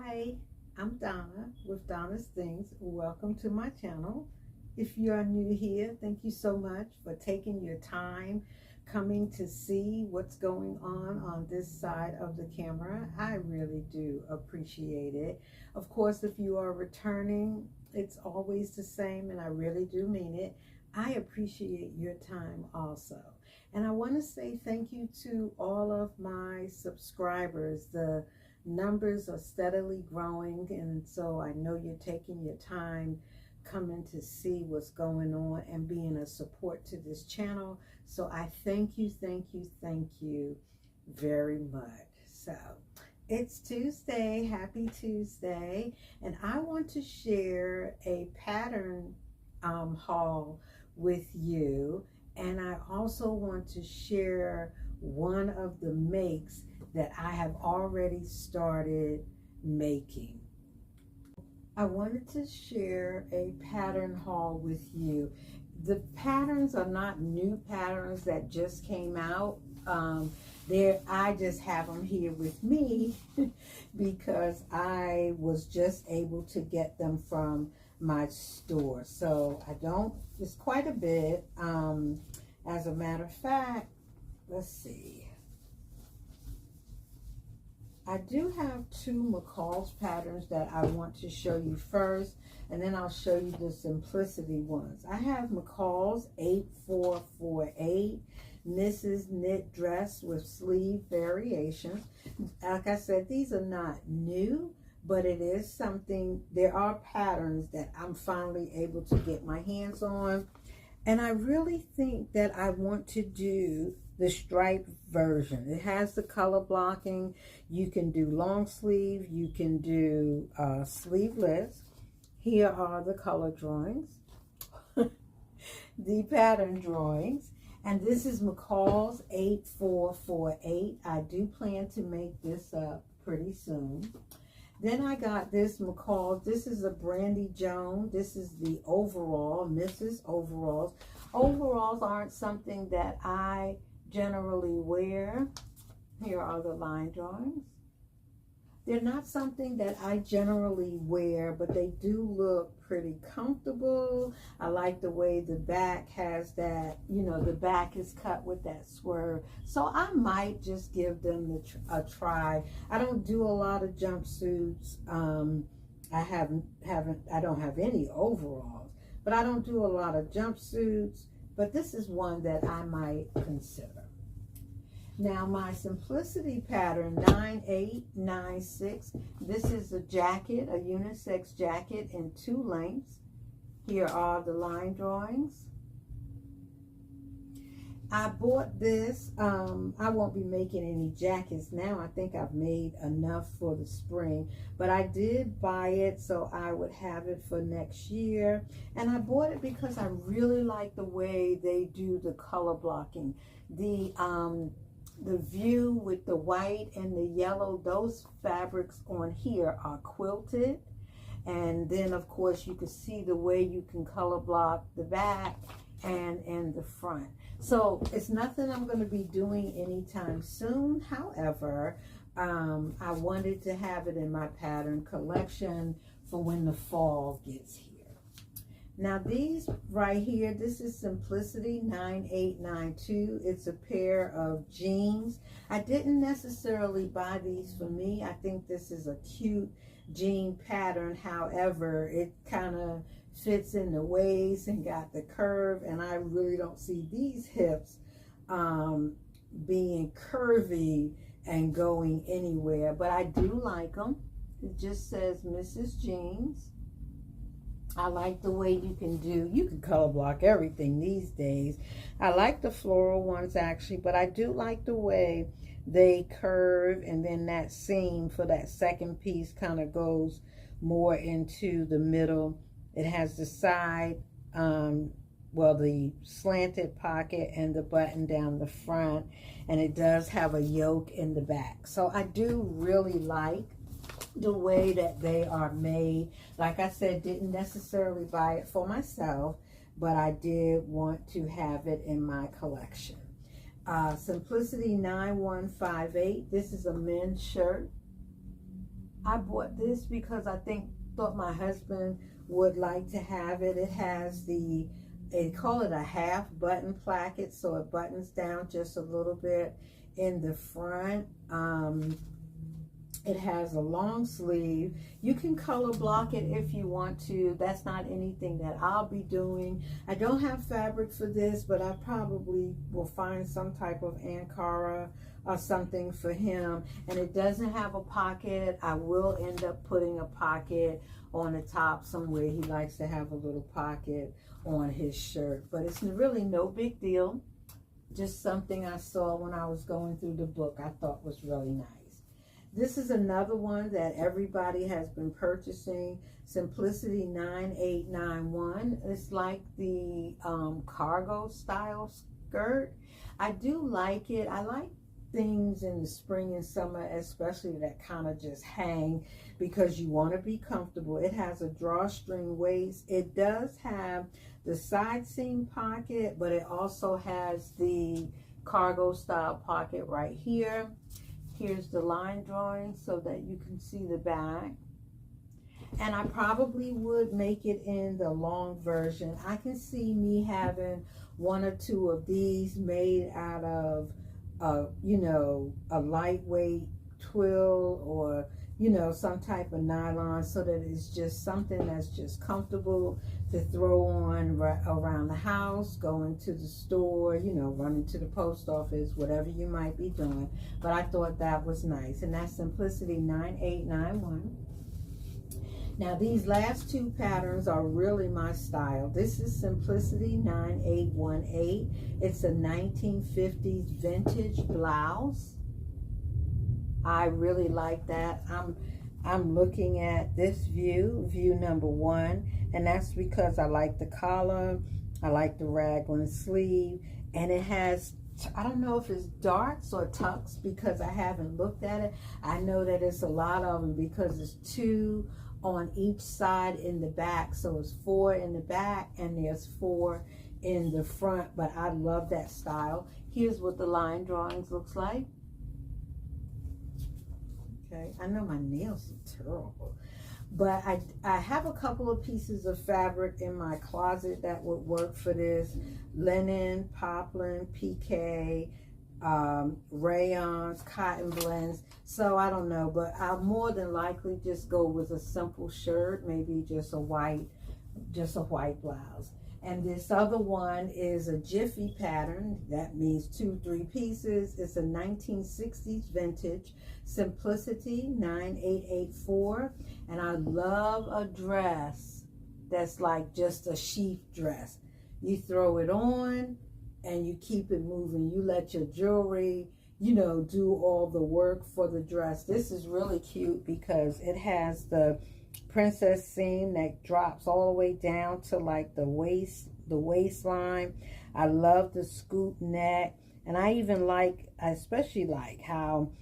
Hi, I'm Donna with Donna's Things. Welcome to my channel. If you are new here, thank you so much for taking your time coming to see what's going on this side of the camera. I really do appreciate it. Of course, if you are returning, it's always the same, and I really do mean it. I appreciate your time also. And I want to say thank you to all of my subscribers. The numbers are steadily growing, and so I know you're taking your time coming to see what's going on and being a support to this channel. So I thank you very much. So it's Tuesday. Happy Tuesday. And I want to share a pattern haul with you, and I also want to share one of the makes that I have already started making. I wanted to share a pattern haul with you. The patterns are not new patterns that just came out. I just have them here with me because I was just able to get them from my store. So it's quite a bit. As a matter of fact, let's see. I do have two McCall's patterns that I want to show you first, and then I'll show you the simplicity ones. I have McCall's 8448 Mrs. Knit Dress with sleeve variations. Like I said, these are not new, but it is something. There are patterns that I'm finally able to get my hands on, and I really think that I want to do the striped version. It has the color blocking. You can do long sleeve, you can do sleeveless. Here are the color drawings, the pattern drawings, and this is McCall's 8448. I do plan to make this up pretty soon. Then I got this McCall. This is a Brandy Joan. This is the overall, Mrs. Overalls. Overalls aren't something that I generally wear. Here are the line drawings. They're not something that I generally wear, but they do look pretty comfortable. I like the way the back has that, the back is cut with that swerve. So I might just give them a try. I don't do a lot of jumpsuits. I don't have any overalls, but I don't do a lot of jumpsuits. But this is one that I might consider. Now my simplicity pattern 9896. This is a jacket, a unisex jacket in 2 lengths. Here are the line drawings. I bought this. I won't be making any jackets now. I think I've made enough for the spring, but I did buy it so I would have it for next year. And I bought it because I really like the way they do the color blocking. The view with the white and the yellow, those fabrics on here are quilted. And then of course you can see the way you can color block the back and the front. So it's nothing I'm going to be doing anytime soon. However, I wanted to have it in my pattern collection for when the fall gets here. Now these right here, this is Simplicity 9892. It's a pair of jeans. I didn't necessarily buy these for me. I think this is a cute jean pattern. However, it kind of fits in the waist and got the curve, and I really don't see these hips being curvy and going anywhere, but I do like them. It just says Mrs. Jeans. I like the way you can color block everything these days. I like the floral ones actually, but I do like the way they curve, and then that seam for that second piece kind of goes more into the middle. It has the side, the slanted pocket and the button down the front, and it does have a yoke in the back. So I do really like the way that they are made. Like I said, didn't necessarily buy it for myself, but I did want to have it in my collection. Simplicity 9158. This is a men's shirt. I bought this because thought my husband would like to have it. It has they call it a half button placket, so it buttons down just a little bit in the front. It has a long sleeve. You can color block it if you want to. That's not anything that I'll be doing. I don't have fabric for this, but I probably will find some type of Ankara or something for him. And it doesn't have a pocket. I will end up putting a pocket on the top somewhere. He likes to have a little pocket on his shirt, but it's really no big deal. Just something I saw when I was going through the book I thought was really nice. This is another one that everybody has been purchasing, Simplicity 9891. It's like the cargo style skirt. I do like it. I like things in the spring and summer, especially that kind of just hang, because you want to be comfortable. It has a drawstring waist. It does have the side seam pocket, but it also has the cargo style pocket right here. Here's the line drawing so that you can see the back. And I probably would make it in the long version. I can see me having one or two of these made out of, you know, a lightweight twill, or, you know, some type of nylon, so that it's just something that's just comfortable to throw on around the house, going to the store, you know, running to the post office, whatever you might be doing. But I thought that was nice. And that's Simplicity 9891. Now these last two patterns are really my style. This is Simplicity 9818. It's a 1950s vintage blouse. I really like that. I'm looking at this view number 1, and that's because I like the collar, I like the raglan sleeve, and it has, I don't know if it's darts or tucks because I haven't looked at it. I know that it's a lot of them because it's 2 on each side in the back, so it's 4 in the back and there's 4 in the front. But I love that style. Here's what the line drawings looks like. Okay, I know my nails are terrible, but I have a couple of pieces of fabric in my closet that would work for this. Linen, poplin, PK, rayons, cotton blends. So I don't know, but I'll more than likely just go with a simple shirt, maybe just a white blouse. And this other one is a jiffy pattern. That means 2-3 pieces. It's a 1960s vintage, Simplicity 9884. And I love a dress that's like just a sheath dress. You throw it on and you keep it moving. You let your jewelry, you know, do all the work for the dress. This is really cute because it has the princess seam that drops all the way down to like the waistline. I love the scoop neck, and I especially like how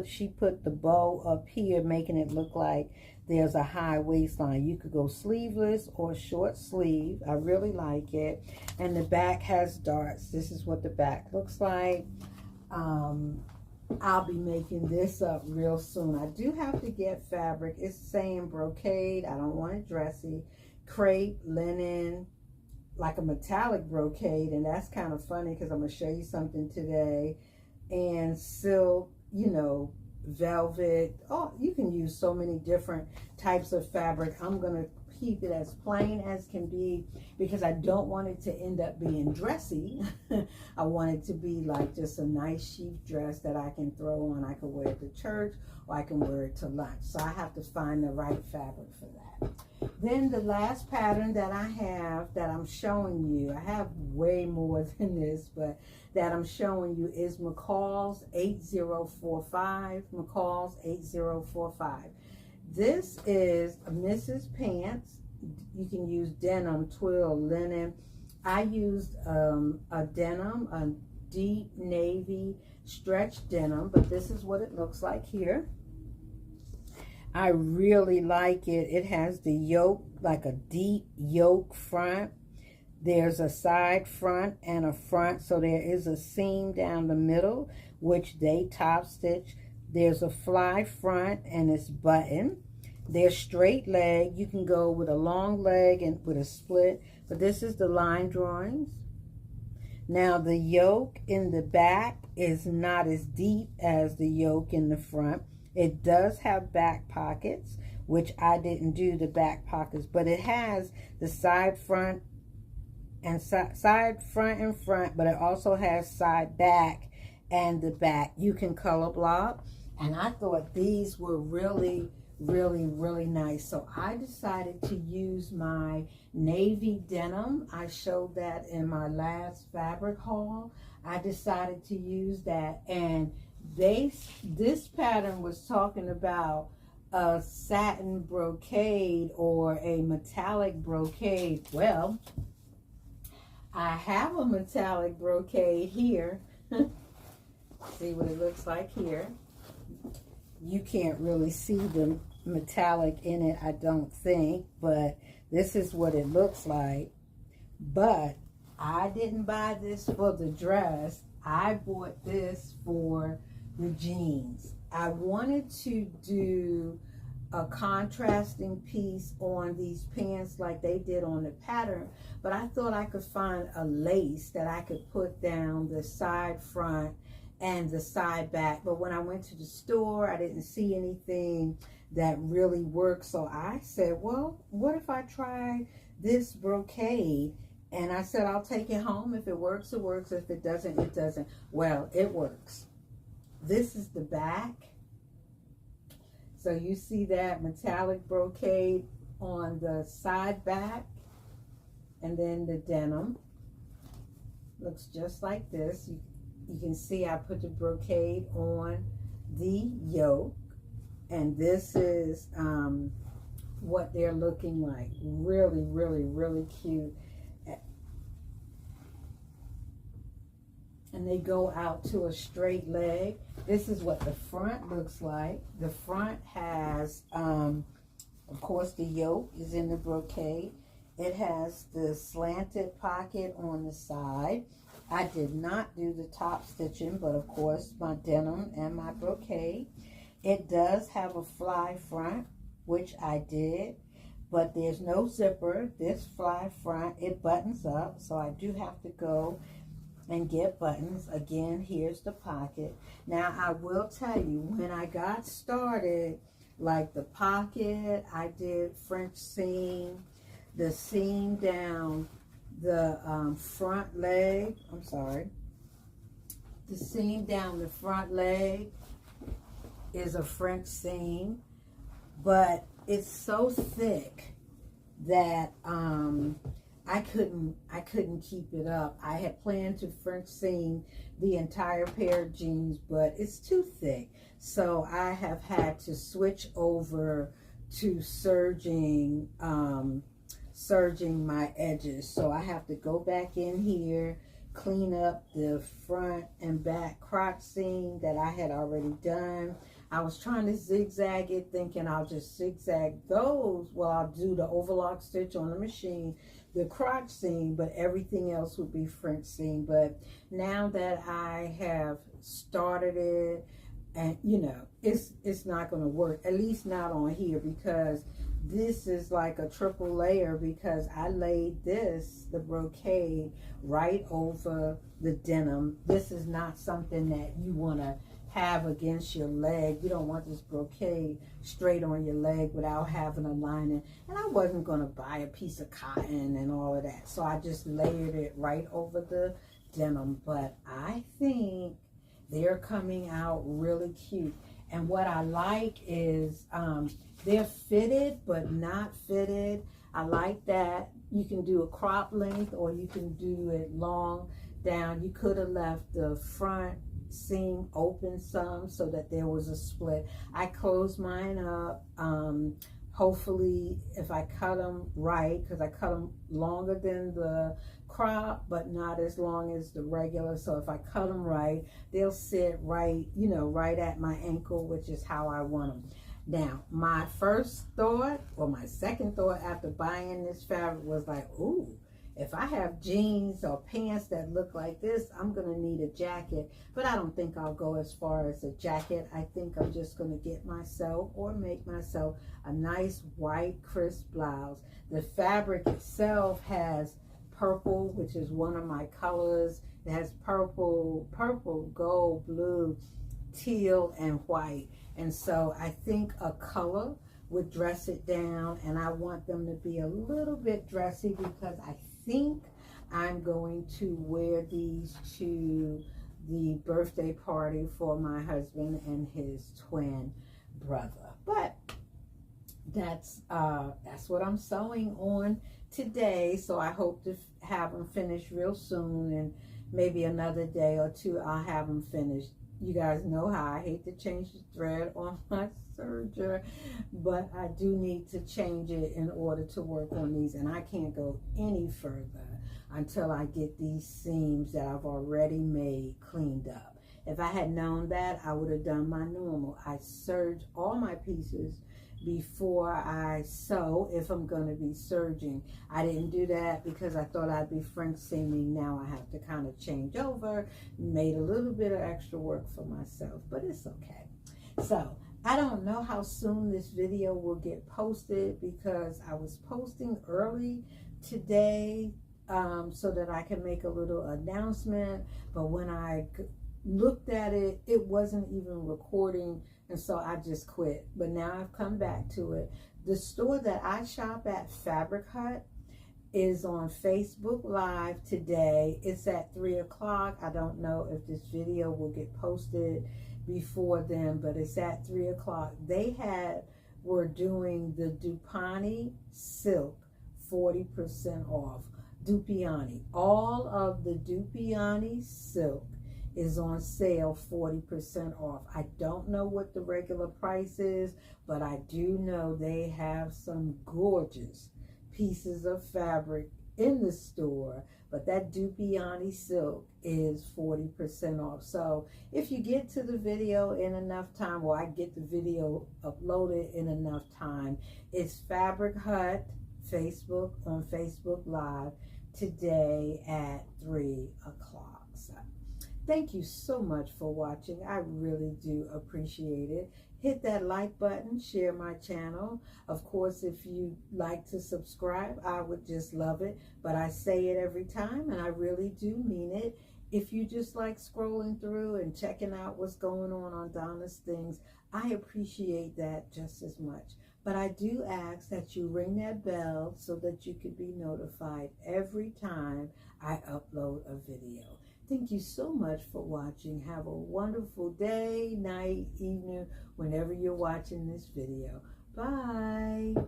she put the bow up here, making it look like there's a high waistline. You could go sleeveless or short sleeve. I really like it. And the back has darts. This is what the back looks like. I'll be making this up real soon. I do have to get fabric. It's saying brocade. I don't want it dressy. Crepe, linen, like a metallic brocade. And that's kind of funny because I'm going to show you something today. And silk, you know, velvet. Oh, you can use so many different types of fabric. I'm going to keep it as plain as can be because I don't want it to end up being dressy. I want it to be like just a nice sheath dress that I can throw on. I can wear it to church or I can wear it to lunch. So I have to find the right fabric for that. Then the last pattern that I have that I'm showing you, I have way more than this, but that I'm showing you is McCall's 8045. McCall's 8045. This is a Mrs. Pants. You can use denim, twill, linen. I used a denim, a deep navy stretch denim, but this is what it looks like here. I really like it. It has the yoke, like a deep yoke front. There's a side front and a front, so there is a seam down the middle, which they top stitch. There's a fly front and it's button. There's straight leg. You can go with a long leg and with a split, but this is the line drawings. Now the yoke in the back is not as deep as the yoke in the front. It does have back pockets, which I didn't do the back pockets, but it has the side front and side front and front, but it also has side back and the back. You can color block, and I thought these were really nice. So I decided to use my navy denim. I showed that in my last fabric haul. I decided to use that, and this pattern was talking about a satin brocade or a metallic brocade. Well, I have a metallic brocade here. See what it looks like here. You can't really see the metallic in it, I don't think, but this is what it looks like. But I didn't buy this for the dress. I bought this for the jeans. I wanted to do a contrasting piece on these pants like they did on the pattern, but I thought I could find a lace that I could put down the side front and the side back. But when I went to the store, I didn't see anything that really worked. So I said, well, what if I try this brocade? And I said, I'll take it home. If it works, it works. If it doesn't, it doesn't. Well, it works. This is the back. So you see that metallic brocade on the side back, and then the denim looks just like this. You can see I put the brocade on the yoke, and this is what they're looking like. Really cute. And they go out to a straight leg. This is what the front looks like. The front has, of course, the yoke is in the brocade. It has the slanted pocket on the side. I did not do the top stitching, but of course my denim and my brocade. It does have a fly front, which I did, but there's no zipper. This fly front, it buttons up, so I do have to go and get buttons. Again, here's the pocket. Now I will tell you, when I got started, like the pocket, I did French seam, the seam down the front leg, the seam down the front leg is a French seam, but it's so thick that I couldn't keep it up. I had planned to French seam the entire pair of jeans, but it's too thick. So I have had to switch over to serging my edges. So I have to go back in here, clean up the front and back crotch seam that I had already done. I was trying to zigzag it, thinking I'll just zigzag those while I'll do the overlock stitch on the machine, the crotch seam, but everything else would be French seam. But now that I have started it, and you know, it's not going to work, at least not on here, because this is like a triple layer, because I laid this, the brocade, right over the denim. This is not something that you want to have against your leg. You don't want this brocade straight on your leg without having a lining. And I wasn't going to buy a piece of cotton and all of that, so I just layered it right over the denim. But I think they're coming out really cute. And what I like is they're fitted but not fitted. I like that. You can do a crop length or you can do it long down. You could have left the front seam open some so that there was a split. I closed mine up. Hopefully, if I cut them right, because I cut them longer than the crop, but not as long as the regular. So if I cut them right, they'll sit right, you know, right at my ankle, which is how I want them. Now, my first thought, or my second thought after buying this fabric was like, ooh, If I have jeans or pants that look like this, I'm going to need a jacket. But I don't think I'll go as far as a jacket. I think I'm just going to get myself or make myself a nice white crisp blouse. The fabric itself has purple, which is one of my colors. It has purple, gold, blue, teal, and white. And so I think a color would dress it down, and I want them to be a little bit dressy because I think I'm going to wear these to the birthday party for my husband and his twin brother. But that's what I'm sewing on today. So I hope to have them finished real soon, and maybe another day or two I'll have them finished. You guys know how I hate to change the thread on my serger, but I do need to change it in order to work on these, and I can't go any further until I get these seams that I've already made cleaned up. If I had known that, I would have done my normal. I serge all my pieces before I sew if I'm going to be serging. I didn't do that because I thought I'd be French seaming. Now I have to kind of change over. Made a little bit of extra work for myself, but it's okay. So I don't know how soon this video will get posted because I was posting early today so that I can make a little announcement, but when I looked at it, it wasn't even recording, and so I just quit. But now I've come back to it. The store that I shop at, Fabric Hut, is on Facebook Live today. It's at 3 o'clock. I don't know if this video will get posted before then, but it's at 3 o'clock. They were doing the Dupani silk 40% off. Dupiani. All of the Dupiani silk is on sale 40% off. I don't know what the regular price is, but I do know they have some gorgeous pieces of fabric in the store, but that Dupiani silk is 40% off. So if you get to the video in enough time, or I get the video uploaded in enough time, it's Fabric Hut Facebook on Facebook Live today at 3 o'clock. So thank you so much for watching. I really do appreciate it. Hit that like button, share my channel. Of course, if you like to subscribe, I would just love it. But I say it every time, and I really do mean it. If you just like scrolling through and checking out what's going on Donna's Things, I appreciate that just as much. But I do ask that you ring that bell so that you can be notified every time I upload a video. Thank you so much for watching. Have a wonderful day, night, evening, whenever you're watching this video. Bye.